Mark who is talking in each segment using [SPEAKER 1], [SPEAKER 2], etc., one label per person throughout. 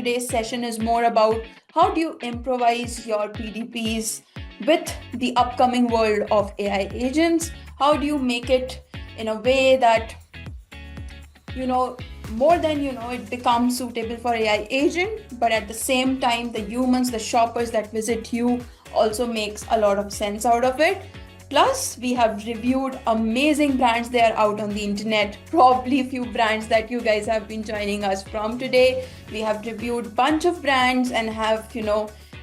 [SPEAKER 1] today's session is more about how do you improvise your PDPs with the upcoming world of AI agents? How do you make it in a way that more than it becomes suitable for AI agent, but at the same time the humans, the shoppers that visit you also makes a lot of sense out of it. Plus, we have reviewed amazing brands that are out on the internet, probably a few brands that you guys have been joining us from today. We have reviewed bunch of brands and have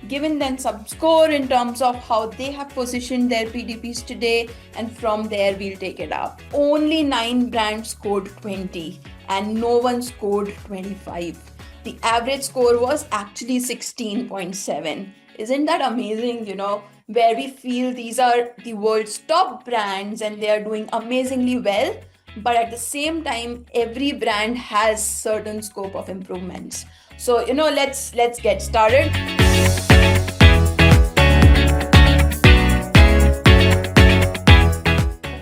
[SPEAKER 1] given them some score in terms of how they have positioned their PDPs today, and from there we'll take it up. Only 9 brands scored 20 and no one scored 25. The average score was actually 16.7. Isn't that amazing? Where we feel these are the world's top brands and they are doing amazingly well, but at the same time every brand has certain scope of improvements. So let's get started.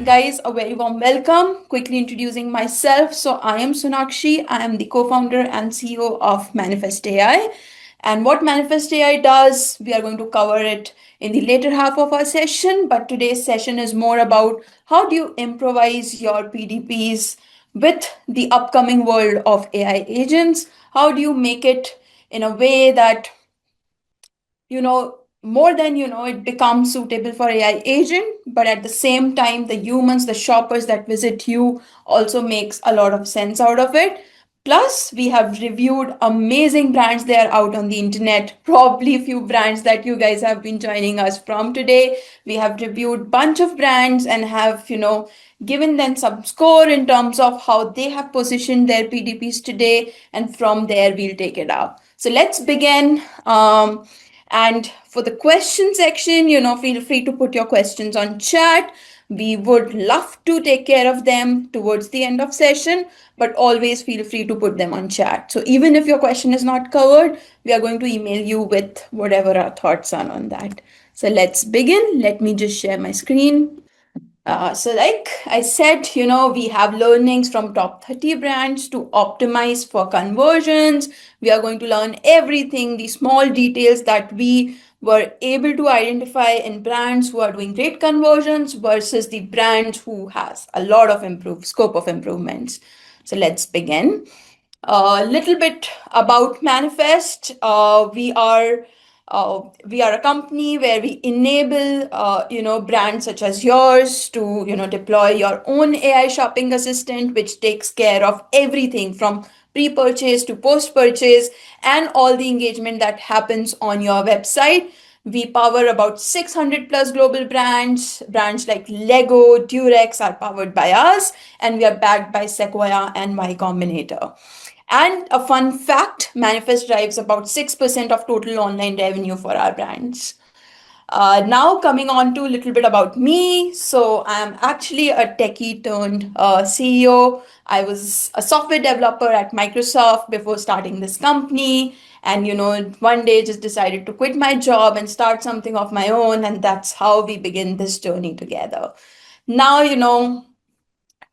[SPEAKER 1] Guys, a very warm welcome. Quickly introducing myself. So I am Sonakshi. I am the co-founder and CEO of Manifest AI. And what Manifest AI does, we are going to cover it in the later half of our session. But today's session is more about how do you improvise your PDPs with the upcoming world of AI agents? How do you make it in a way that more than it becomes suitable for AI agent, but at the same time the humans, the shoppers that visit you also makes a lot of sense out of it. Plus, we have reviewed amazing brands that are out on the internet, probably a few brands that you guys have been joining us from today. We have reviewed bunch of brands and have given them some score in terms of how they have positioned their PDPs today, and from there we'll take it up. So let's begin. And for the question section, feel free to put your questions on chat. We would love to take care of them towards the end of session, but always feel free to put them on chat. So even if your question is not covered, we are going to email you with whatever our thoughts are on that. So let's begin. Let me just share my screen. So like I said, we have learnings from top 30 brands to optimize for conversions. We are going to learn everything, the small details that we were able to identify in brands who are doing great conversions versus the brands who has a lot of scope of improvements. So let's begin. A little bit about Manifest. We are a company where we enable brands such as yours to deploy your own AI shopping assistant, which takes care of everything from pre-purchase to post-purchase and all the engagement that happens on your website. We power about 600 plus global brands. Brands like Lego, Durex are powered by us, and we are backed by Sequoia and Y Combinator. And a fun fact, Manifest drives about 6% of total online revenue for our brands. Now coming on to a little bit about me. So I'm actually a techie turned CEO. I was a software developer at Microsoft before starting this company. And, one day just decided to quit my job and start something of my own. And that's how we begin this journey together. Now,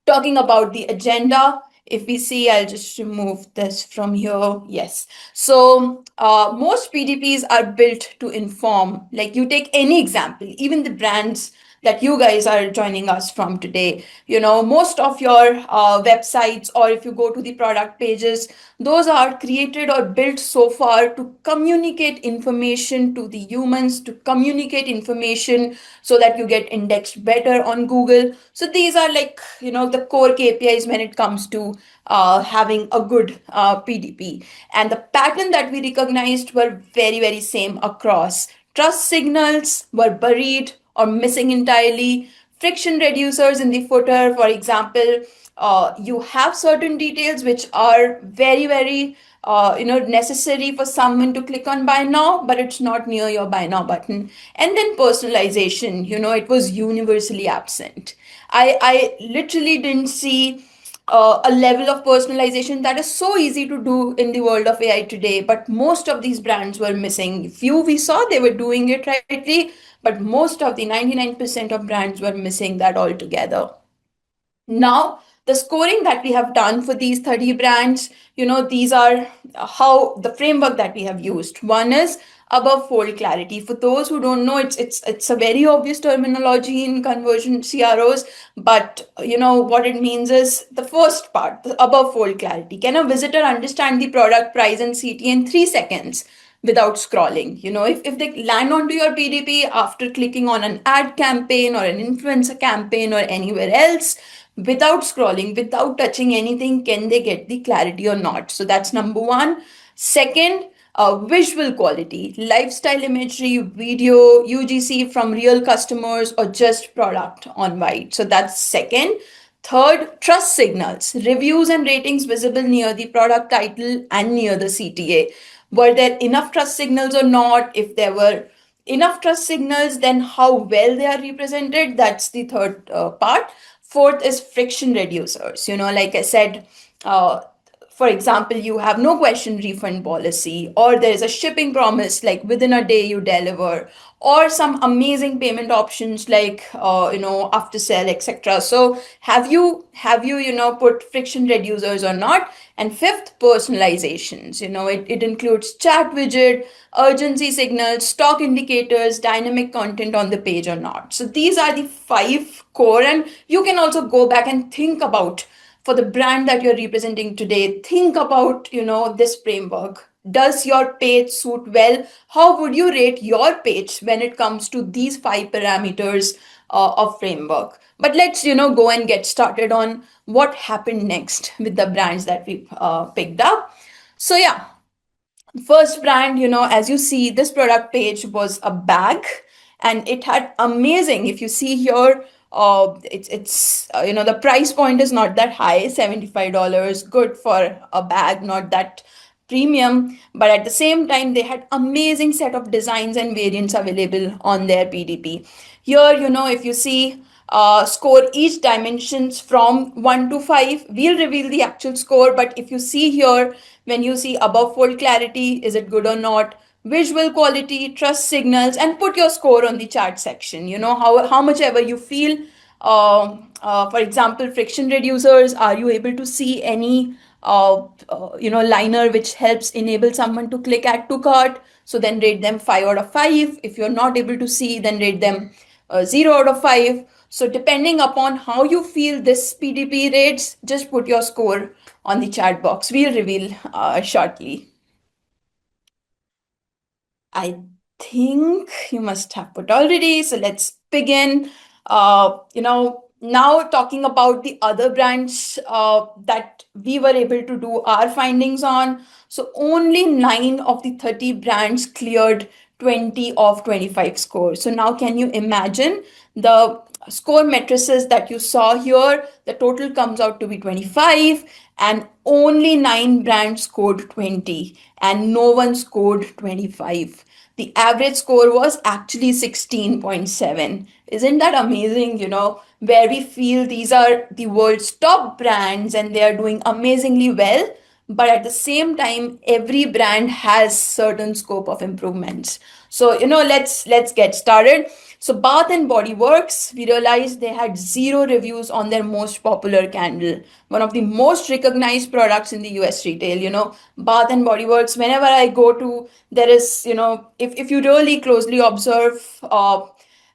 [SPEAKER 1] talking about the agenda, if we see, I'll just remove this from here. Yes. So most PDPs are built to inform. Like you take any example, even the brands that you guys are joining us from today. Most of your websites, or if you go to the product pages, those are created or built so far to communicate information to the humans, to communicate information so that you get indexed better on Google. So these are like, the core KPIs when it comes to having a good PDP. And the pattern that we recognized were very, very same across. Trust signals were buried or missing entirely. Friction reducers in the footer, for example, you have certain details which are very, very necessary for someone to click on buy now, but it's not near your buy now button. And then personalization, it was universally absent. I literally didn't see a level of personalization that is so easy to do in the world of AI today, but most of these brands were missing. Few we saw they were doing it rightly, but most of the 99% of brands were missing that altogether. Now, The scoring that we have done for these 30 brands, these are how the framework that we have used. One is above fold clarity. For those who don't know, it's a very obvious terminology in conversion CROs, but what it means is the first part, the above fold clarity. Can a visitor understand the product, price, and CT in 3 seconds without scrolling? If they land onto your PDP after clicking on an ad campaign or an influencer campaign or anywhere else, without scrolling, without touching anything, can they get the clarity or not? So that's number one. Second, visual quality, lifestyle imagery, video, UGC from real customers, or just product on white. So that's second. Third, trust signals, reviews and ratings visible near the product title and near the CTA. Were there enough trust signals or not? If there were enough trust signals, then how well they are represented? That's the third part. Fourth is friction reducers. Like I said, uh, for example, you have no question refund policy, or there is a shipping promise like within a day you deliver, or some amazing payment options like after sale, etc. So have you put friction reducers or not? And fifth, personalizations. It includes chat widget, urgency signals, stock indicators, dynamic content on the page or not. So these are the five core, and you can also go back and think about, for the brand that you're representing today, think about this framework. Does your page suit well? How would you rate your page when it comes to these five parameters of framework? But let's go and get started on what happened next with the brands that we picked up. So yeah, first brand, as you see, this product page was a bag, and it had amazing, if you see here, the price point is not that high, $75, good for a bag, not that premium, but at the same time they had amazing set of designs and variants available on their PDP. Here, if you see, score each dimensions from 1 to 5. We'll reveal the actual score, but if you see here, when you see above fold clarity, is it good or not? Visual quality, trust signals, and put your score on the chart section. How much ever you feel. For example, friction reducers, are you able to see any liner which helps enable someone to click add to cart? So then rate them 5 out of 5. If you're not able to see, then rate them 0 out of 5. So depending upon how you feel this PDP rates, just put your score on the chat box. We'll reveal shortly. I think you must have put already. So let's begin. Now talking about the other brands that we were able to do our findings on. So only 9 of the 30 brands cleared 20 of 25 scores. So now can you imagine the score matrices that you saw here? The total comes out to be 25, and only 9 brands scored 20 and no one scored 25. The average score was actually 16.7. Isn't that amazing? Where we feel these are the world's top brands and they are doing amazingly well, but at the same time every brand has certain scope of improvements. So let's get started. So Bath and Body Works, we realized they had 0 reviews on their most popular candle, one of the most recognized products in the US retail. Bath and Body Works, whenever I go to, there is, if you really closely observe,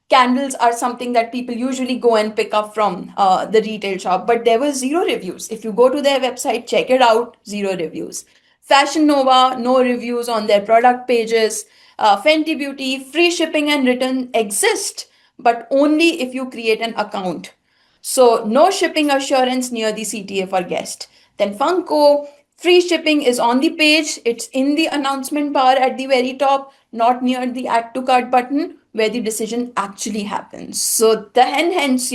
[SPEAKER 1] candles are something that people usually go and pick up from the retail shop, but there were 0 reviews. If you go to their website, check it out, 0 reviews. Fashion Nova, no reviews on their product pages. Fenty Beauty, free shipping and return exist, but only if you create an account. So no shipping assurance near the CTA for guest. Then Funko, free shipping is on the page. It's in the announcement bar at the very top, not near the add to cart button where the decision actually happens. So hence,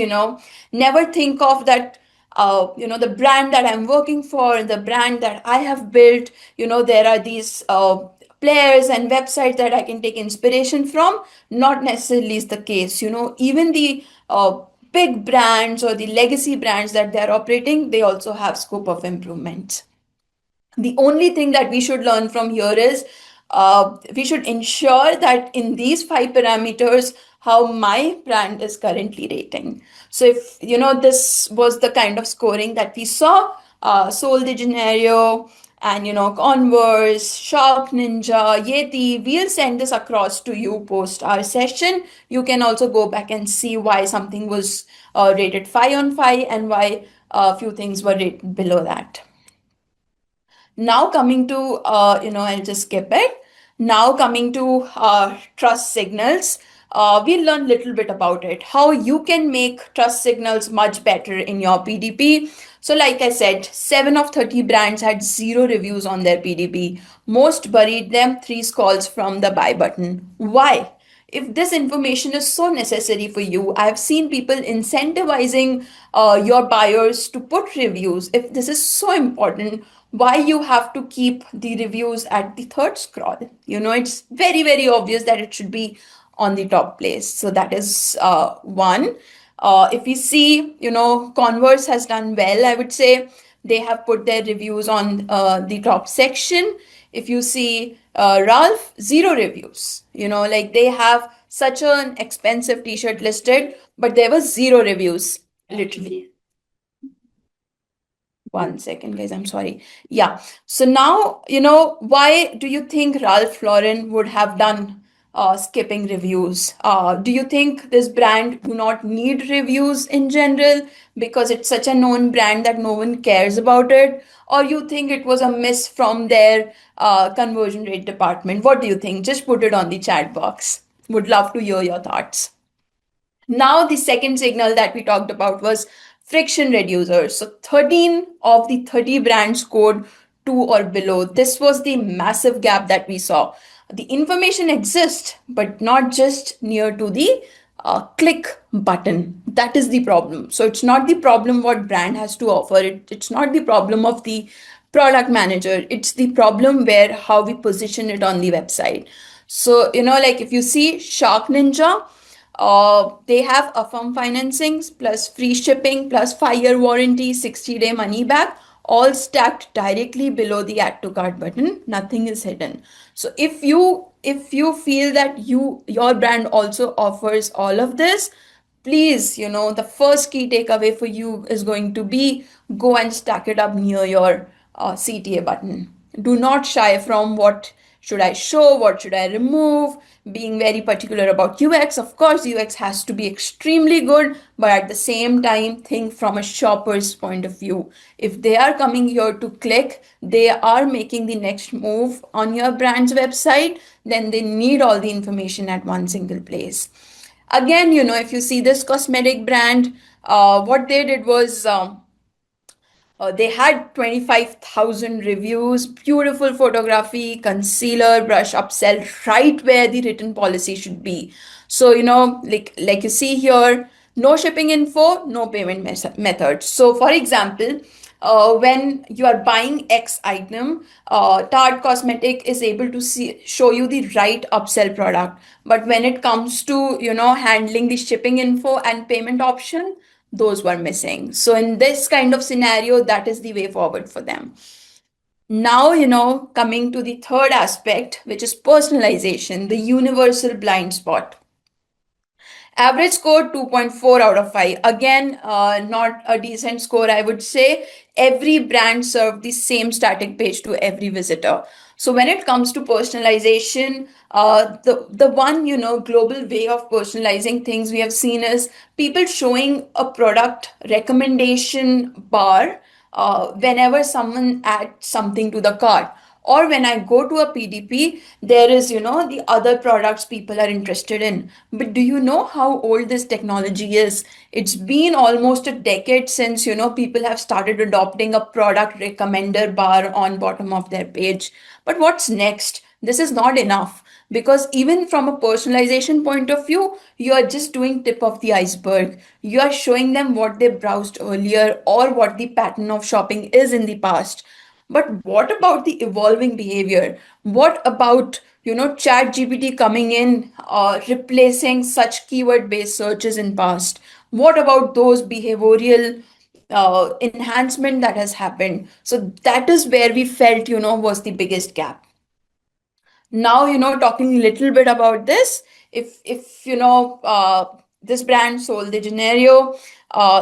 [SPEAKER 1] never think of that, the brand that I'm working for, the brand that I have built, there are these players and websites that I can take inspiration from. Not necessarily is the case. Even the big brands or the legacy brands that they're operating, they also have scope of improvement. The only thing that we should learn from here is we should ensure that in these five parameters, how my brand is currently rating. So if this was the kind of scoring that we saw, Sol de Janeiro and Converse, Shark Ninja, Yeti, we'll send this across to you post our session. You can also go back and see why something was rated 5 on 5 and why a few things were rated below that. Now coming to, I'll just skip it. Now coming to trust signals, we'll learn a little bit about it, how you can make trust signals much better in your PDP. So like I said, 7 of 30 brands had zero reviews on their PDP. Most buried them 3 scrolls from the buy button. Why? If this information is so necessary for you, I've seen people incentivizing your buyers to put reviews. If this is so important, why you have to keep the reviews at the third scroll? It's very, very obvious that it should be on the top place. So that is one. If we see, Converse has done well, I would say they have put their reviews on the top section. If you see Ralph, zero reviews. Like they have such an expensive t-shirt listed, but there was zero reviews, literally. One second, guys. I'm sorry. Yeah. So now, why do you think Ralph Lauren would have done skipping reviews? Do you think this brand do not need reviews in general because it's such a known brand that no one cares about it? Or you think it was a miss from their conversion rate department? What do you think? Just put it on the chat box. Would love to hear your thoughts. Now, the second signal that we talked about was friction reducers. So 13 of the 30 brands scored 2 or below. This was the massive gap that we saw. The information exists, but not just near to the click button. That is the problem. So it's not the problem what brand has to offer. It's not the problem of the product manager. It's the problem where how we position it on the website. So, like if you see Shark Ninja, they have Affirm financings plus free shipping plus 5-year warranty, 60-day money back, all stacked directly below the add to cart button. Nothing is hidden. So if you feel that your brand also offers all of this, please, the first key takeaway for you is going to be go and stack it up near your CTA button. Do not shy from what should I show, what should I remove, being very particular about UX. Of course, UX has to be extremely good, but at the same time, think from a shopper's point of view. If they are coming here to click, they are making the next move on your brand's website, then they need all the information at one single place. Again, if you see this cosmetic brand, what they did was they had 25,000 reviews, beautiful photography, concealer, brush upsell, right where the written policy should be. So, like you see here, no shipping info, no payment method. So, for example, when you are buying X item, Tarte Cosmetic is able to show you the right upsell product. But when it comes to, handling the shipping info and payment option, those were missing. So in this kind of scenario, that is the way forward for them. Now, coming to the third aspect, which is personalization, the universal blind spot. Average score 2.4 out of 5. Again, not a decent score, I would say. Every brand served the same static page to every visitor. So when it comes to personalization, the one global way of personalizing things we have seen is people showing a product recommendation bar whenever someone adds something to the cart, or when I go to a PDP, there is the other products people are interested in. But do you know how old this technology is? It's been almost a decade since people have started adopting a product recommender bar on bottom of their page. But what's next? This is not enough, because even from a personalization point of view, you are just doing tip of the iceberg. You are showing them what they browsed earlier or what the pattern of shopping is in the past. But what about the evolving behavior? What about chat GPT coming in, replacing such keyword based searches in past? What about those behavioral enhancement that has happened? So that is where we felt was the biggest gap. Now, talking a little bit about this, if this brand Sol de Janeiro,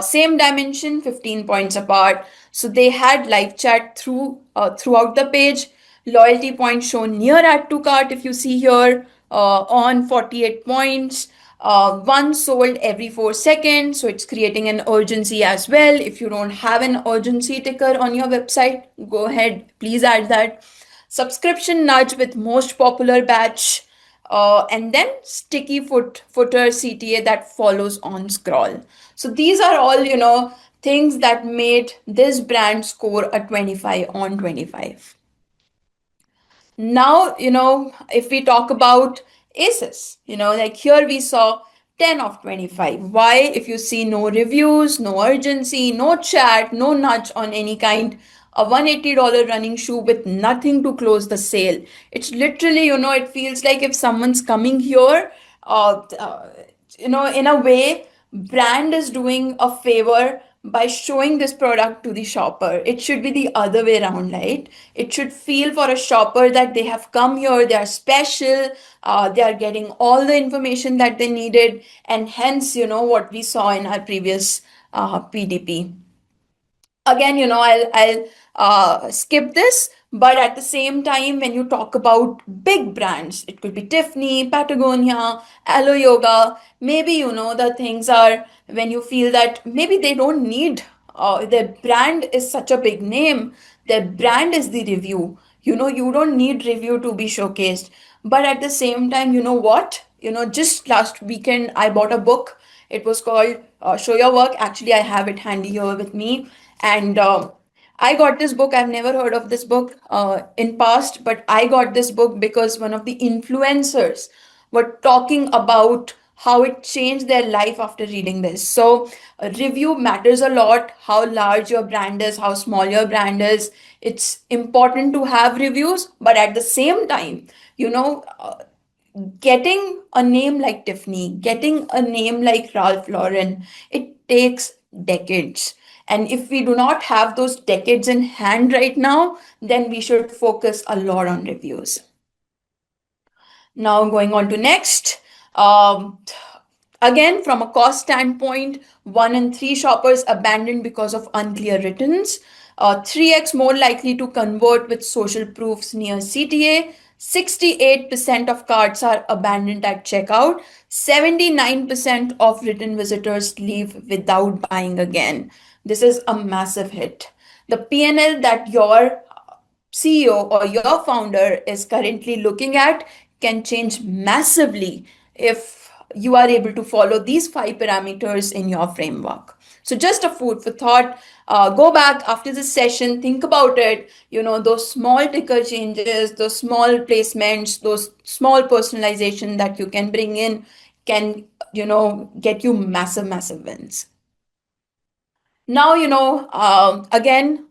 [SPEAKER 1] same dimension, 15 points apart. So they had live chat throughout the page, loyalty points shown near add to cart, if you see here, on 48 points. One sold every 4 seconds, so it's creating an urgency as well. If you don't have an urgency ticker on your website, go ahead, please add that. Subscription nudge with most popular batch, and then sticky footer CTA that follows on scroll. So these are all, things that made this brand score a 25 on 25. Now, if we talk about aces, like here we saw 10 of 25. Why? If you see no reviews, no urgency, no chat, no nudge on any kind, a $180 running shoe with nothing to close the sale. It's literally, it feels like if someone's coming here, uh, uh, in a way, brand is doing a favor by showing this product to the shopper. It should be the other way around, right? It should feel for a shopper that they have come here, they are special, they are getting all the information that they needed, and hence, what we saw in our previous PDP. Again, I'll skip this, but at the same time, when you talk about big brands, it could be Tiffany, Patagonia, Aloe Yoga, maybe, the things are when you feel that maybe they don't need, their brand is such a big name, their brand is the review. You don't need review to be showcased. But at the same time, you know what? Just last weekend, I bought a book. It was called Show Your Work. Actually, I have it handy here with me. And I got this book. I've never heard of this book in past, but I got this book because one of the influencers were talking about how it changed their life after reading this. So, review matters a lot. How large your brand is, how small your brand is. It's important to have reviews, but at the same time, getting a name like Tiffany, getting a name like Ralph Lauren, it takes decades. And if we do not have those decades in hand right now, then we should focus a lot on reviews. Now, going on to next. Um, Again, from a cost standpoint, 1 in 3 shoppers abandoned because of unclear returns, 3x more likely to convert with social proofs near CTA, 68% of carts are abandoned at checkout, 79% of return visitors leave without buying again. This is a massive hit. The PNL that your CEO or your founder is currently looking at can change massively if you are able to follow these 5 parameters in your framework. So, just a food for thought. Go back after this session, think about it. Those small ticker changes, those small placements, those small personalization that you can bring in can, get you massive, massive wins. Now, again,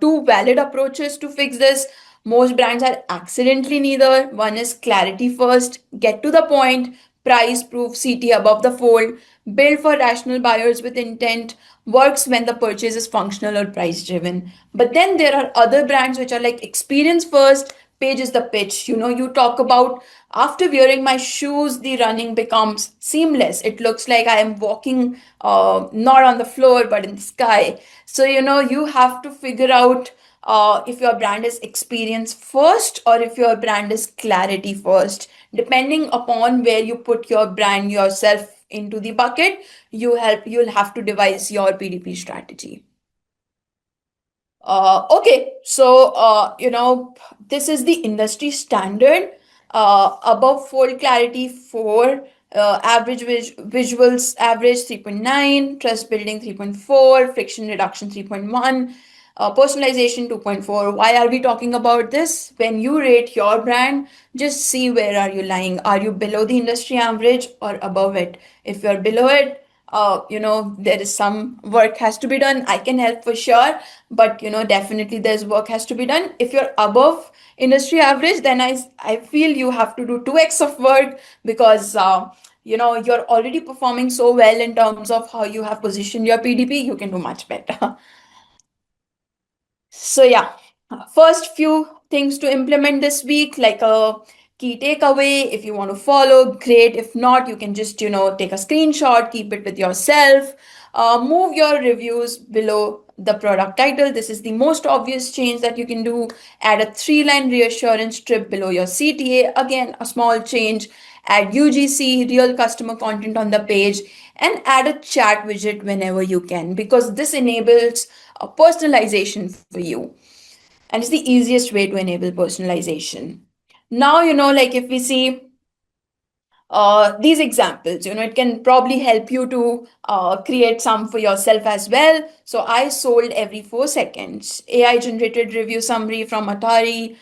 [SPEAKER 1] two valid approaches to fix this. Most brands are accidentally neither. One is clarity first, get to the point, price proof CT above the fold, build for rational buyers with intent, works when the purchase is functional or price driven. But then there are other brands which are like experience first, page is the pitch. You talk about after wearing my shoes, the running becomes seamless. It looks like I am walking not on the floor but in the sky. So, you have to figure out if your brand is experience first or if your brand is clarity first. Depending upon where you put your brand yourself into the bucket, you'll have to devise your PDP strategy. Okay, so this is the industry standard. Above fold clarity 4, average visuals average 3.9, trust building 3.4, friction reduction 3.1, personalization 2.4. Why are we talking about this? When you rate your brand, just see where are you lying. Are you below the industry average or above it? If you're below it, there is some work has to be done. I can help for sure, but definitely there's work has to be done. If you're above industry average, then I feel you have to do 2x of work because you're already performing so well in terms of how you have positioned your PDP. You can do much better. So yeah, first few things to implement this week, like a key takeaway. If you want to follow, great. If not, you can just, take a screenshot, keep it with yourself. Move your reviews below the product title. This is the most obvious change that you can do. Add a three-line reassurance strip below your CTA. Again, a small change. Add UGC, real customer content on the page, and add a chat widget whenever you can, because this enables a personalization for you. And it's the easiest way to enable personalization. Now, like if we see these examples, it can probably help you to create some for yourself as well. So I sold every 4 seconds. AI generated review summary from Atari.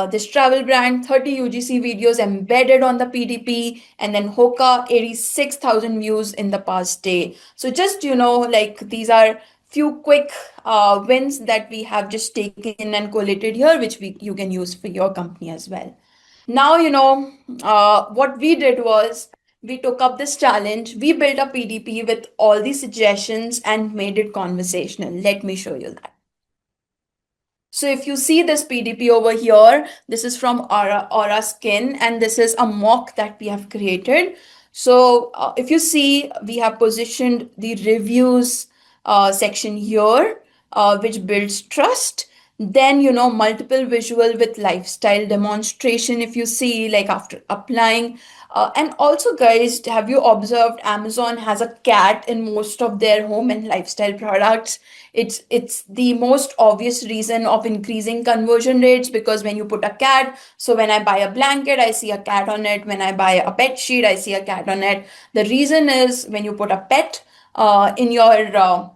[SPEAKER 1] This travel brand, 30 UGC videos embedded on the PDP, and then Hoka, 86,000 views in the past day. So just, like these are few quick wins that we have just taken and collated here, which you can use for your company as well. Now, what we did was we took up this challenge. We built a PDP with all the suggestions and made it conversational. Let me show you that. So if you see this PDP over here, this is from Aura Skin, and this is a mock that we have created. So if you see, we have positioned the reviews section here, which builds trust. Then, multiple visual with lifestyle demonstration. If you see, like after applying, and also, guys, have you observed Amazon has a cat in most of their home and lifestyle products? It's the most obvious reason of increasing conversion rates, because when you put a cat, so when I buy a blanket, I see a cat on it. When I buy a bed sheet, I see a cat on it. The reason is when you put a pet in your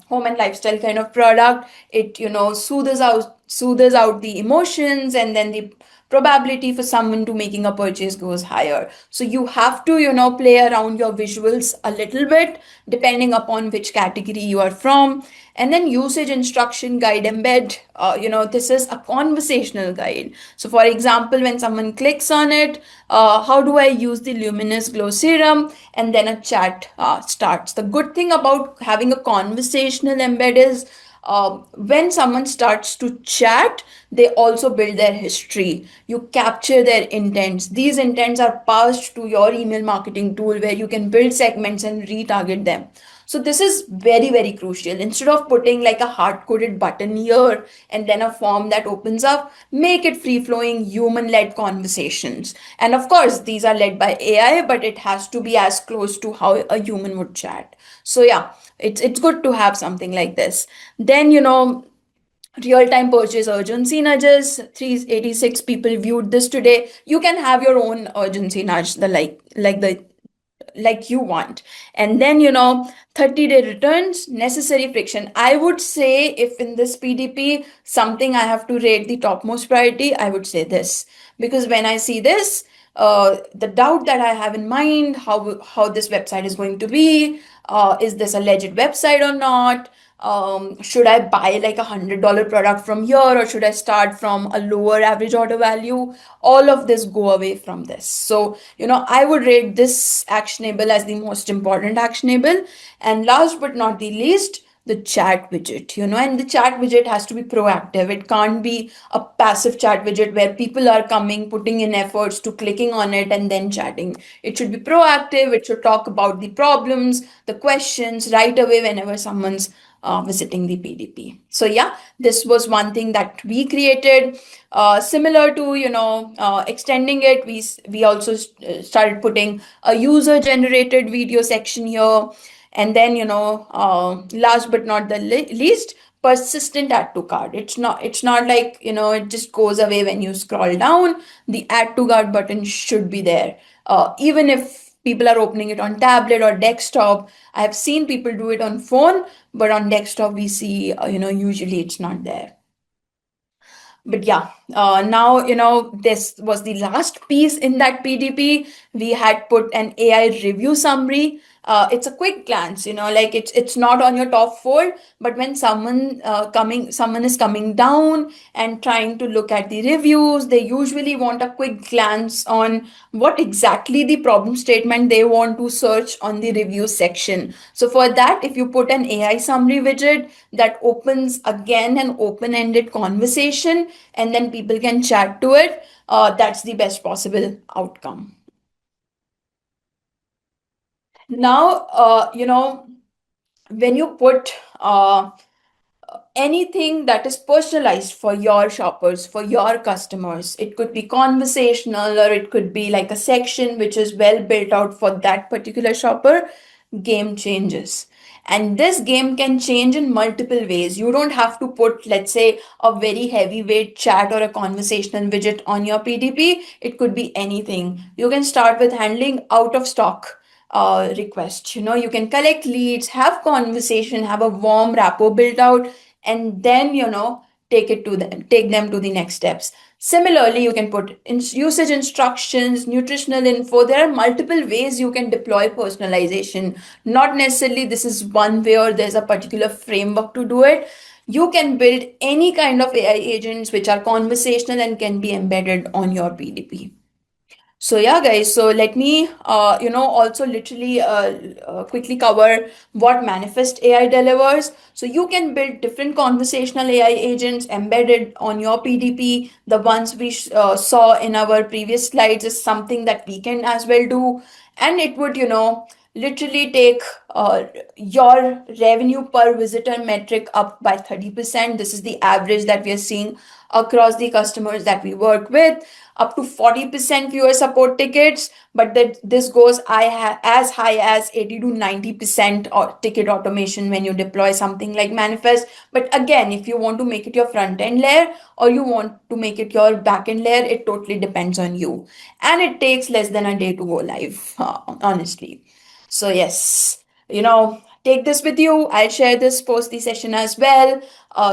[SPEAKER 1] home and lifestyle kind of product, it soothes out the emotions, and then the probability for someone to making a purchase goes higher. So you have to play around your visuals a little bit depending upon which category you are from. And then usage instruction guide embed, this is a conversational guide. So for example, when someone clicks on it, how do I use the luminous glow serum, and then a chat starts. The good thing about having a conversational embed is when someone starts to chat, they also build their history. You capture their intents. These intents are passed to your email marketing tool where you can build segments and retarget them. So this is very, very crucial. Instead of putting like a hard-coded button here and then a form that opens up, make it free-flowing, human-led conversations. And of course, these are led by AI, but it has to be as close to how a human would chat. So yeah, it's good to have something like this. Then, real-time purchase urgency nudges, 386 people viewed this today. You can have your own urgency nudge, the like you want. And then 30-day returns, necessary friction. I would say if in this PDP something I have to rate the topmost priority, I would say this, because when I see this, the doubt that I have in mind, how this website is going to be, is this a legit website or not, should I buy like $100 product from here, or should I start from a lower average order value? All of this go away from this. So, I would rate this actionable as the most important actionable. And last but not the least, the chat widget, and the chat widget has to be proactive. It can't be a passive chat widget where people are coming, putting in efforts to clicking on it and then chatting. It should be proactive. It should talk about the problems, the questions right away whenever someone's visiting the PDP. So yeah, this was one thing that we created. Similar to extending it, we also started putting a user generated video section here. And then last but not the least, persistent add to cart. It's not like it just goes away when you scroll down. The add to cart button should be there, even if people are opening it on tablet or desktop. I have seen people do it on phone, but on desktop we see usually it's not there. But yeah, now this was the last piece in that PDP. We had put an AI review summary. It's a quick glance, like it's not on your top four, but when someone is coming down and trying to look at the reviews, they usually want a quick glance on what exactly the problem statement they want to search on the review section. So for that, if you put an AI summary widget that opens again an open-ended conversation, and then people can chat to it, that's the best possible outcome. Now, when you put anything that is personalized for your shoppers, for your customers. It could be conversational, or it could be like a section which is well built out for that particular shopper. Game changes. And this game can change in multiple ways. You don't have to put, let's say, a very heavyweight chat or a conversational widget on your PDP. It could be anything. You can start with handling out of stock requests. You can collect leads, have conversation, have a warm rapport built out, and then take them to the next steps. Similarly, you can put usage instructions, nutritional info. There are multiple ways you can deploy personalization. Not necessarily this is one way or there's a particular framework to do it. You can build any kind of AI agents which are conversational and can be embedded on your PDP. So yeah, guys. So let me, also literally quickly cover what Manifest AI delivers. So you can build different conversational AI agents embedded on your PDP. The ones we saw in our previous slides is something that we can as well do, and it would, literally take your revenue per visitor metric up by 30%. This is the average that we are seeing across the customers that we work with. Up to 40% fewer support tickets, but that this goes as high as 80 to 90% ticket automation when you deploy something like Manifest. But again, if you want to make it your front end layer or you want to make it your back end layer, it totally depends on you. And it takes less than a day to go live, honestly. So yes, take this with you. I'll share this post the session as well.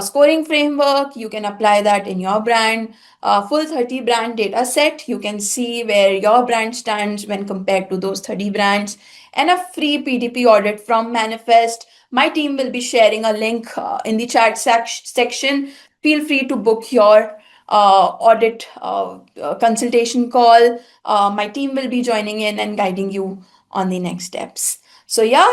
[SPEAKER 1] Scoring framework, you can apply that in your brand. Full 30 brand data set, you can see where your brand stands when compared to those 30 brands. And a free PDP audit from Manifest. My team will be sharing a link in the chat section. Feel free to book your audit consultation call. My team will be joining in and guiding you on the next steps. So yeah,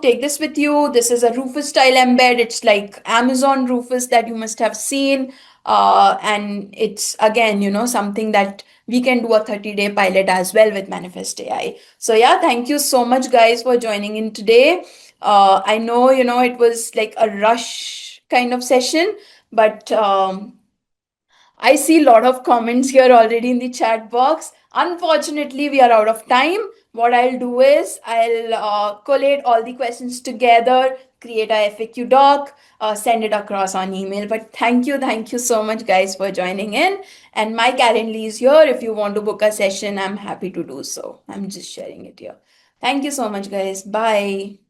[SPEAKER 1] take this with you. This is a Rufus style embed. It's like Amazon Rufus that you must have seen. And it's again, something that we can do a 30-day pilot as well with Manifest AI. So yeah, thank you so much, guys, for joining in today. I know, it was like a rush kind of session, but I see a lot of comments here already in the chat box. Unfortunately, we are out of time. What I'll do is I'll collate all the questions together, create a FAQ doc, send it across on email. But thank you so much, guys, for joining in. And my Calendly is here. If you want to book a session, I'm happy to do so. I'm just sharing it here. Thank you so much, guys. Bye.